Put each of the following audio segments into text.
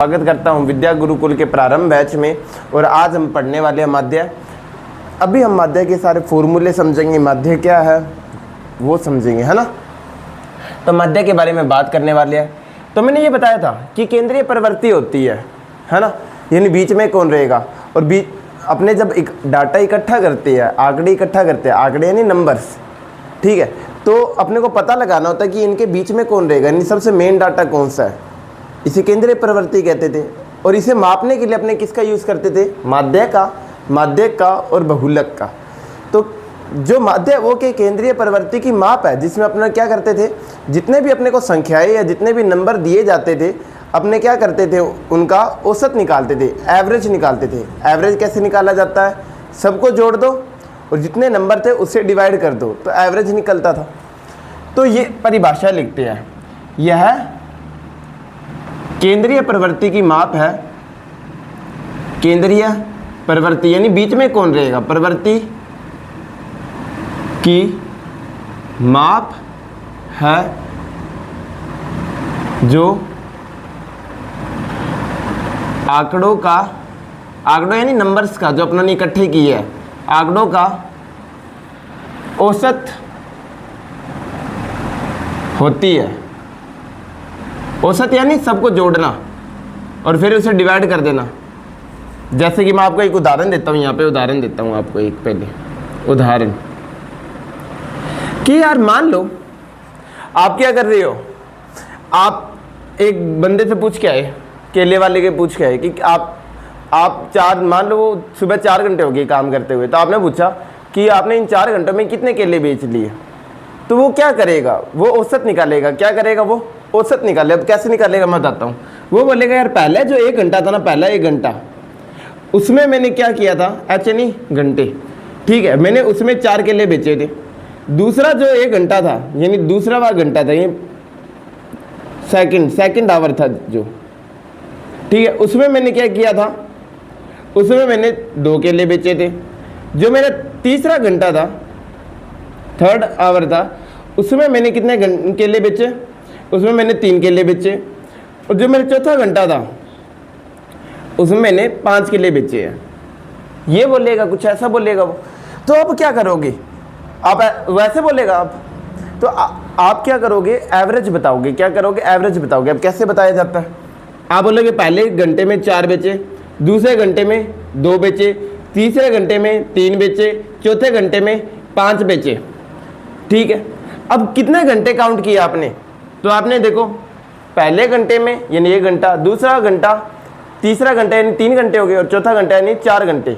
स्वागत करता हूं विद्या गुरुकुल के प्रारंभ बैच में। और आज हम पढ़ने वाले हैं माध्य। अभी हम माध्य के सारे फॉर्मूले समझेंगे, माध्य क्या है वो समझेंगे, है ना। तो माध्य के बारे में बात करने वाले हैं। तो मैंने ये बताया था कि केंद्रीय प्रवृत्ति होती है ना, यानी बीच में कौन रहेगा। और बीच अपने जब एक डाटा इकट्ठा करते हैं, आंकड़े इकट्ठा करते हैं, आंकड़े यानी नंबर्स, ठीक है। तो अपने को पता लगाना होता है कि इनके बीच में कौन रहेगा, यानी सबसे मेन डाटा कौन सा है, इसे केंद्रीय प्रवृत्ति कहते थे। और इसे मापने के लिए अपने किसका यूज़ करते थे, माध्यक का और बहुलक का। तो जो माध्य वो के केंद्रीय प्रवृत्ति की माप है, जिसमें अपना क्या करते थे, जितने भी अपने को संख्याएं या जितने भी नंबर दिए जाते थे, अपने क्या करते थे, उनका औसत निकालते थे, एवरेज निकालते थे। एवरेज कैसे निकाला जाता है, सबको जोड़ दो और जितने नंबर थे उससे डिवाइड कर दो तो एवरेज निकलता था। तो ये परिभाषा लिखते हैं, यह केंद्रीय प्रवृत्ति की माप है। केंद्रीय प्रवृत्ति यानी बीच में कौन रहेगा, प्रवृत्ति की माप है जो आंकड़ों यानी नंबर्स का, जो अपना ने इकट्ठे किए है, आंकड़ों का औसत होती है। औसत यानी सबको जोड़ना और फिर उसे डिवाइड कर देना। जैसे कि मैं आपको एक उदाहरण देता हूँ, यहाँ पे उदाहरण देता हूँ आपको एक पहले उदाहरण कि यार मान लो आप क्या कर रहे हो, आप एक बंदे से पूछ के आए, केले वाले के पूछ के आए कि आप मान लो वो सुबह 4 घंटे हो गए काम करते हुए, तो आपने पूछा कि आपने इन 4 घंटों में कितने केले बेच लिए। तो वो क्या करेगा, वो औसत निकालेगा। क्या करेगा, वो औसत निकालेगा। अब कैसे निकालेगा मैं बताता हूँ। वो बोलेगा यार पहले जो 1 घंटा था ना, पहला 1 घंटा, उसमें मैंने क्या किया था, यानी घंटे, ठीक है, मैंने उसमें 4 केले बेचे थे। दूसरा जो 1 घंटा था, यानी दूसरा वाला घंटा था, ये सेकंड आवर था जो, ठीक है, उसमें मैंने क्या किया था, उसमें मैंने 2 केले बेचे थे। जो मेरा तीसरा घंटा था, थर्ड आवर था, उसमें मैंने कितने केले बेचे, उसमें मैंने 3 केले बेचे। और जो मेरा चौथा घंटा था, उसमें मैंने 5 केले बेचे हैं। ये बोलेगा, कुछ ऐसा बोलेगा वो। तो अब क्या करोगे आप, वैसे बोलेगा आप, तो आप क्या करोगे, एवरेज बताओगे। क्या करोगे, एवरेज बताओगे। अब कैसे बताया जाता है, आप बोलोगे पहले घंटे में 4 बेचे, दूसरे घंटे में 2 बेचे, तीसरे घंटे में 3 बेचे, चौथे घंटे में 5 बेचे, ठीक है। अब कितने घंटे काउंट किया आपने, तो आपने देखो पहले घंटे में यानी 1 घंटा, दूसरा घंटा, तीसरा घंटा यानी 3 घंटे हो गए, और चौथा घंटा यानी 4 घंटे।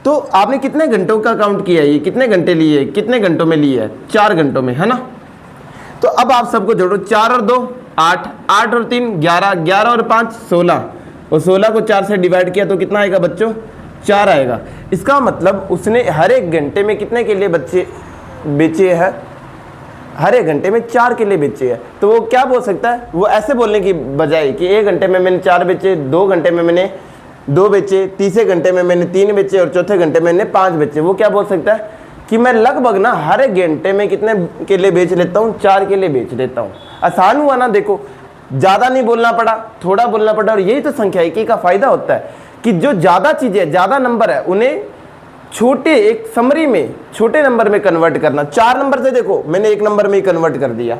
तो आपने कितने घंटों का काउंट किया, ये कितने घंटे लिए, कितने घंटों में लिए है, 4 घंटों में, है ना। तो अब आप सबको जोड़ो, 4 और 2 8, 8 और 3 11, 11 और 5 16, और 16 को 4 से डिवाइड किया तो कितना आएगा बच्चों, 4 आएगा। इसका मतलब उसने हर एक घंटे में कितने केले बेचे हैं, हर एक घंटे में 4 केले बेचे हैं। तो वो क्या बोल सकता है, वो ऐसे बोलने की बजाय कि 1 घंटे में मैंने 4 बेचे, 2 घंटे में मैंने 2 बेचे, तीसरे घंटे में मैंने 3 बेचे और चौथे घंटे में मैंने 5 बेचे। वो क्या बोल सकता है कि मैं लगभग ना हर एक घंटे में कितने केले बेच लेता हूँ, 4 केले बेच लेता हूँ। आसान हुआ ना, देखो ज़्यादा नहीं बोलना पड़ा, थोड़ा बोलना पड़ा। और यही तो संख्यायिकी का फायदा होता है कि जो ज़्यादा चीज़ें, ज़्यादा नंबर है, उन्हें छोटे एक समरी में, छोटे नंबर में कन्वर्ट करना। 4 नंबर से देखो मैंने 1 नंबर में ही कन्वर्ट कर दिया।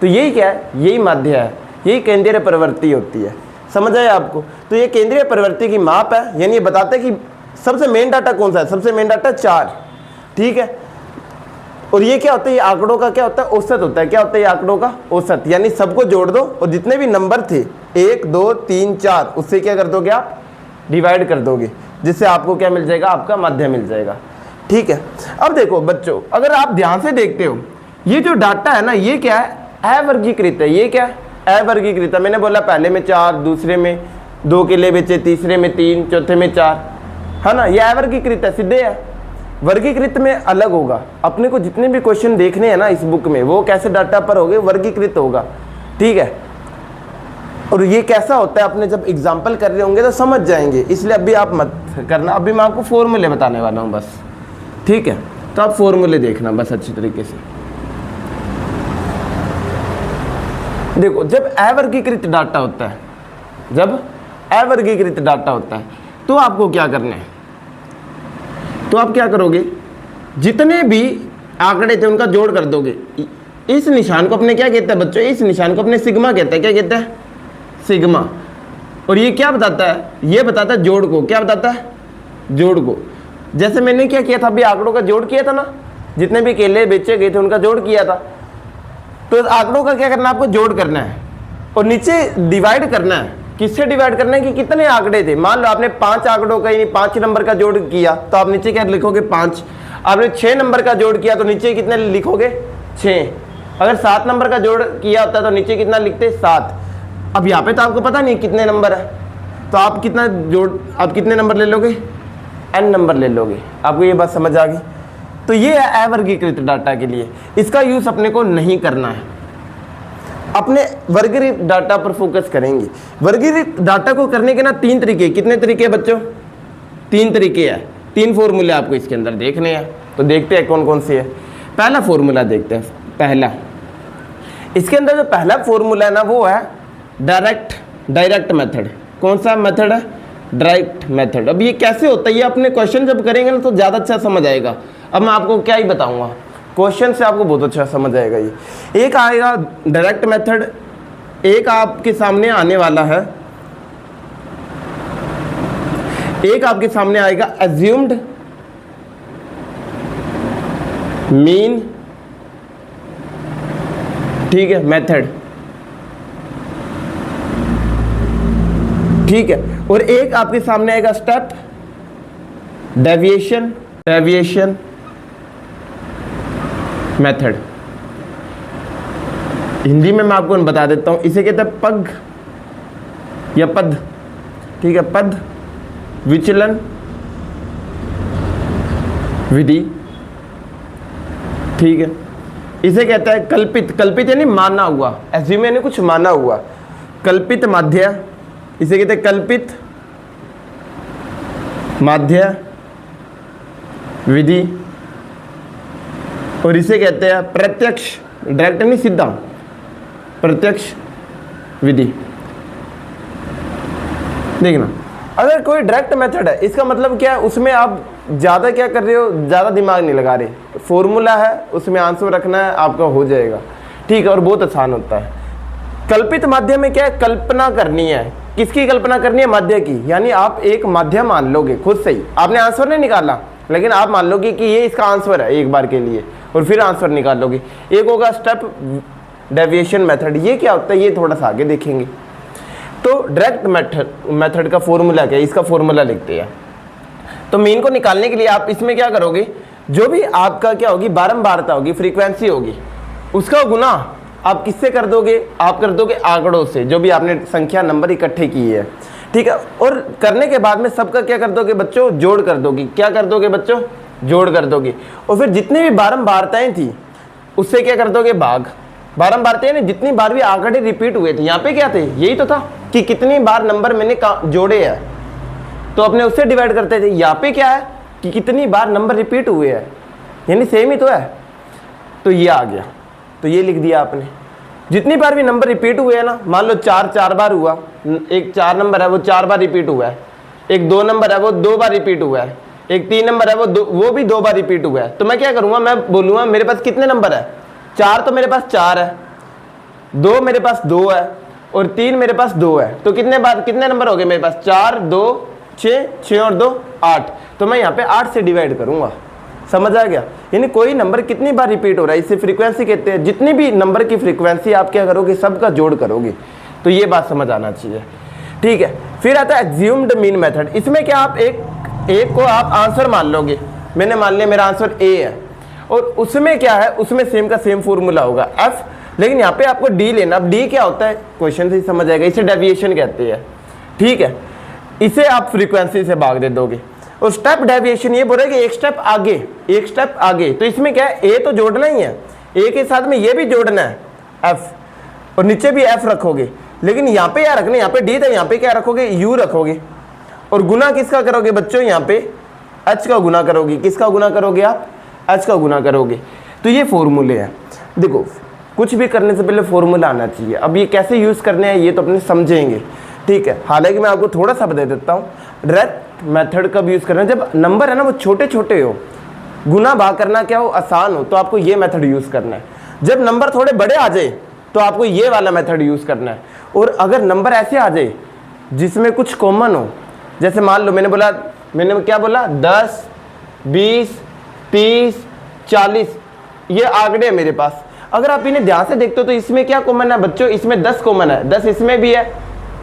तो यही क्या है, यही माध्य है, यही केंद्रीय प्रवृत्ति होती है। समझ आया आपको। तो ये केंद्रीय प्रवृत्ति की माप है, यानी ये बताते हैं कि सबसे मेन डाटा कौन सा है, सबसे मेन डाटा 4, ठीक है। और ये क्या होता है, ये आंकड़ों का क्या होता है, औसत होता है। क्या होता है ये आंकड़ों का औसत, यानी सबको जोड़ दो और जितने भी नंबर थे 1 2 3 4, उससे क्या कर दोगे आप, डिवाइड कर दोगे, जिससे आपको क्या मिल जाएगा, आपका माध्य मिल जाएगा, ठीक है। अब देखो बच्चों, अगर आप ध्यान से देखते हो, ये जो डाटा है ना, ये क्या है, अवर्गीकृत है। ये क्या है, अवर्गीकृत है। मैंने बोला पहले में 4, दूसरे में 2 केले बेचे, तीसरे में 3, चौथे में 4, है ना। ये अवर्गीकृत है, सीधे है। वर्गीकृत में अलग होगा। अपने को जितने भी क्वेश्चन देखने हैं ना इस बुक में, वो कैसे डाटा पर होंगे, वर्गीकृत होगा, ठीक है। और ये कैसा होता है, अपने जब एग्जाम्पल कर रहे होंगे तो समझ जाएंगे, इसलिए अभी आप मत करना। अभी मैं आपको फॉर्मूले बताने वाला हूँ बस, ठीक है। तो आप फॉर्मूले देखना बस अच्छी तरीके से। देखो जब अवर्गीकृत डाटा होता है, जब अवर्गीकृत डाटा होता है। तो आपको क्या करना है, तो आप क्या करोगे, जितने भी आंकड़े थे उनका जोड़ कर दोगे। इस निशान को अपने क्या कहते हैं बच्चों, इस निशान को अपने सिग्मा कहते हैं। क्या कहते हैं, सिग्मा। और ये क्या बताता है, ये बताता है जोड़ को। क्या बताता है, जोड़ को। जैसे मैंने क्या किया था, अभी आंकड़ों का जोड़ किया था ना, जितने भी केले बेचे गए थे उनका जोड़ किया था। तो आंकड़ों का क्या करना है, आपको जोड़ करना है और नीचे डिवाइड करना है। किससे डिवाइड करना है कि कितने आंकड़े थे। मान लो आपने 5 आंकड़ों का यानी 5 नंबर का जोड़ किया तो आप नीचे क्या लिखोगे, 5। आपने 6 नंबर का जोड़ किया तो नीचे कितने लिखोगे, 6। अगर 7 नंबर का जोड़ किया होता तो नीचे कितना लिखते, 7। अब यहाँ पे तो आपको पता नहीं कितने नंबर है, तो आप कितना जोड़, आप कितने नंबर ले लोगे, n नंबर ले लोगे। आपको ये बात समझ आ गई। तो ये है अवर्गीकृत डाटा के लिए, इसका यूज अपने को नहीं करना है, अपने वर्गीकृत डाटा पर फोकस करेंगे। वर्गीकृत डाटा को करने के ना 3 तरीके, कितने तरीके बच्चों, 3 तरीके हैं। 3 फॉर्मूले आपको इसके अंदर देखने हैं, तो देखते हैं कौन कौन से है। पहला फॉर्मूला देखते हैं। पहला, इसके अंदर जो पहला फॉर्मूला है ना वो है डायरेक्ट मेथड। कौन सा मेथड है, डायरेक्ट मेथड। अब ये कैसे होता है, ये अपने क्वेश्चन जब करेंगे ना तो ज़्यादा अच्छा समझ आएगा। अब मैं आपको क्या ही बताऊंगा, क्वेश्चन से आपको बहुत अच्छा समझ आएगा। ये एक आएगा डायरेक्ट मेथड, एक आपके सामने आने वाला है, एक आपके सामने आएगा अज्यूम्ड मीन, ठीक है, मेथड, ठीक है। और एक आपके सामने आएगा स्टेप डेविएशन मेथड। हिंदी में मैं आपको बता देता हूं, इसे कहते हैं पग या पद, ठीक है, पद विचलन विधि, ठीक है। इसे कहता है कल्पित यानी माना हुआ, एज्यूम यानी कुछ माना हुआ, कल्पित माध्य, इसे कहते हैं कल्पित माध्य विधि। और इसे कहते हैं प्रत्यक्ष, डायरेक्ट नहीं सीधा, प्रत्यक्ष विधि। देखना, अगर कोई डायरेक्ट मेथड है इसका मतलब क्या है, उसमें आप ज़्यादा क्या कर रहे हो, ज़्यादा दिमाग नहीं लगा रहे। फॉर्मूला है, उसमें आंसर रखना है, आपका हो जाएगा, ठीक है, और बहुत आसान होता है। कल्पित माध्यम में क्या है, कल्पना करनी है। किसकी कल्पना करनी है, माध्य की। यानी आप एक माध्यम मान लोगे खुद से ही, आपने आंसर नहीं निकाला लेकिन आप मान लोगे कि ये इसका आंसर है एक बार के लिए, और फिर आंसर निकाल लोगे। एक होगा स्टेप डेविएशन मेथड, ये क्या होता है ये थोड़ा सा आगे देखेंगे। तो डायरेक्ट मेथड का फॉर्मूला क्या है, इसका फॉर्मूला लिखते हैं। तो मीन को निकालने के लिए आप इसमें क्या करोगे, जो भी आपका क्या होगी, बारंबारता होगी, फ्रीक्वेंसी होगी, उसका गुना आप किससे कर दोगे, आप कर दोगे आंकड़ों से, जो भी आपने संख्या नंबर इकट्ठे किए है, ठीक है। और करने के बाद में सबका क्या कर दोगे बच्चों, जोड़ कर दोगे। क्या कर दोगे बच्चों, जोड़ कर दोगे। और फिर जितनी भी बारंबारताएं थी उससे क्या कर दोगे, भाग। बारंबारताएं यानी जितनी बार भी आंकड़े रिपीट हुए थे, यहाँ पे क्या थे, यही तो था कि कितनी बार नंबर मैंने जोड़े हैं, तो अपने उससे डिवाइड करते थे। यहाँ पे क्या है कि कितनी बार नंबर रिपीट हुए हैं, यानी सेम ही तो है, तो ये आ गया। तो ये लिख दिया आपने, जितनी बार भी नंबर रिपीट हुए हैं ना, मान लो 4 बार हुआ, एक 4 नंबर है वो 4 बार रिपीट हुआ है, एक 2 नंबर है वो 2 बार रिपीट हुआ है, एक 3 नंबर है वो भी 2 बार रिपीट हुआ है। तो मैं क्या करूंगा, मैं बोलूंगा मेरे पास कितने नंबर है, 4 तो मेरे पास 4 है, 2 मेरे पास 2 है, और 3 मेरे पास 2 है। तो कितने नंबर हो गए मेरे पास, 4 2 6, 6 और 2 8। तो मैं यहाँ पे 8 से डिवाइड करूंगा। समझ आ गया, यानी कोई नंबर कितनी बार रिपीट हो रहा है, इसे फ्रीक्वेंसी कहते हैं। जितनी भी नंबर की फ्रीक्वेंसी आप क्या करोगे, सबका जोड़ करोगे। तो ये बात समझ आना चाहिए, ठीक है। फिर आता है एज्यूम्ड मीन मेथड। इसमें क्या आप एक को आप आंसर मान लोगे, मैंने मान लिया मेरा आंसर ए है, और उसमें क्या है, उसमें सेम का सेम फॉर्मूला होगा एफ, लेकिन यहाँ पे आपको डी लेना। अब डी क्या होता है, क्वेश्चन से ही समझ आएगा, इसे डेविएशन कहते हैं, ठीक है। इसे आप फ्रीक्वेंसी से भाग दे दोगे। और स्टेप डेविएशन ये बोल रहा है कि एक स्टेप आगे। तो इसमें क्या है, ए तो जोड़ना ही है, ए के साथ में ये भी जोड़ना है एफ, और नीचे भी एफ रखोगे। लेकिन यहाँ पे क्या रखना, यहाँ पे डी था, यहाँ पे क्या रखोगे, यू रखोगे। और गुना किसका करोगे बच्चों, यहाँ पे एच का गुना करोगे। किसका गुना करोगे आप, एच का गुना करोगे। तो ये फॉर्मूले हैं। देखो, कुछ भी करने से पहले फॉर्मूला आना चाहिए। अब ये कैसे यूज करने हैं ये तो अपने समझेंगे। ठीक है, हालांकि मैं आपको थोड़ा सा बता देता हूँ। डायरेक्ट मेथड कब यूज़ करना है, जब नंबर है ना वो छोटे छोटे हो, गुना भाग करना क्या हो आसान हो, तो आपको ये मेथड यूज़ करना है। जब नंबर थोड़े बड़े आ जाए तो आपको ये वाला मेथड यूज़ करना है। और अगर नंबर ऐसे आ जाए जिसमें कुछ कॉमन हो, जैसे मान लो मैंने क्या बोला 10, 20, 30, 40, ये आंकड़े हैं मेरे पास। अगर आप इन्हें ध्यान से देखते हो तो इसमें क्या कॉमन है बच्चों, इसमें 10 कॉमन है, 10 इसमें भी है,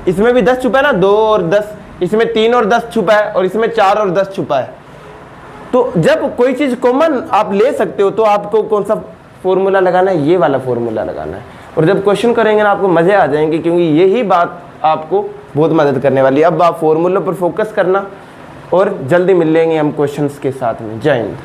इसमें भी 10 छुपा है ना, 2 और 10, इसमें 3 और 10 छुपा है, और इसमें 4 और 10 छुपा है। तो जब कोई चीज़ कॉमन आप ले सकते हो तो आपको कौन सा फॉर्मूला लगाना है, ये वाला फॉर्मूला लगाना है। और जब क्वेश्चन करेंगे ना आपको मज़े आ जाएंगे, क्योंकि यही बात आपको बहुत मदद करने वाली है। अब आप फॉर्मूले पर फोकस करना और जल्दी मिल लेंगे हम क्वेश्चंस के साथ में। जय हिंद।